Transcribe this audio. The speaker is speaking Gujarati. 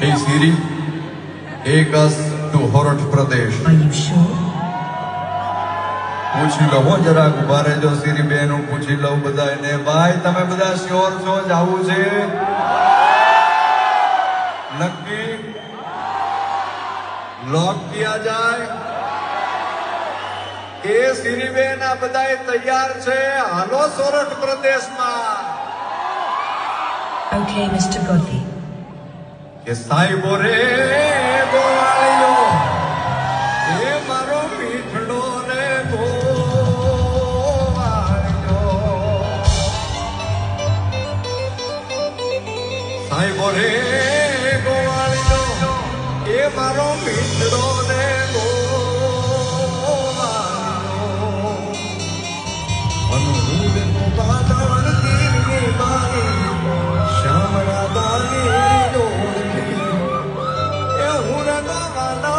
Hey Siri, take us to Horot Pradesh. Are you sure? પૂછી લો હો જરાક ઉભા રહેજો સિરી બેન હું પૂછી લઉં બધાને ભાઈ તમે બધા શ્યોર છો જાવું છે નક્કી લોક કિયા જાય એ સિરી બેન આ બધાય તૈયાર છે હાલો સોરઠ પ્રદેશમાં Okay, Mr. Godley. કે સાહેબો રે ગોવાળિયો એ મારો મીઠડો રે સાહેબો રે ગોવાળિયો એ મારો મીઠડો રે ગોવાળિયો અનુરૂપ બાદળ ગીરની બારી શામળા બારી ડોળતી એ હું રગવાનો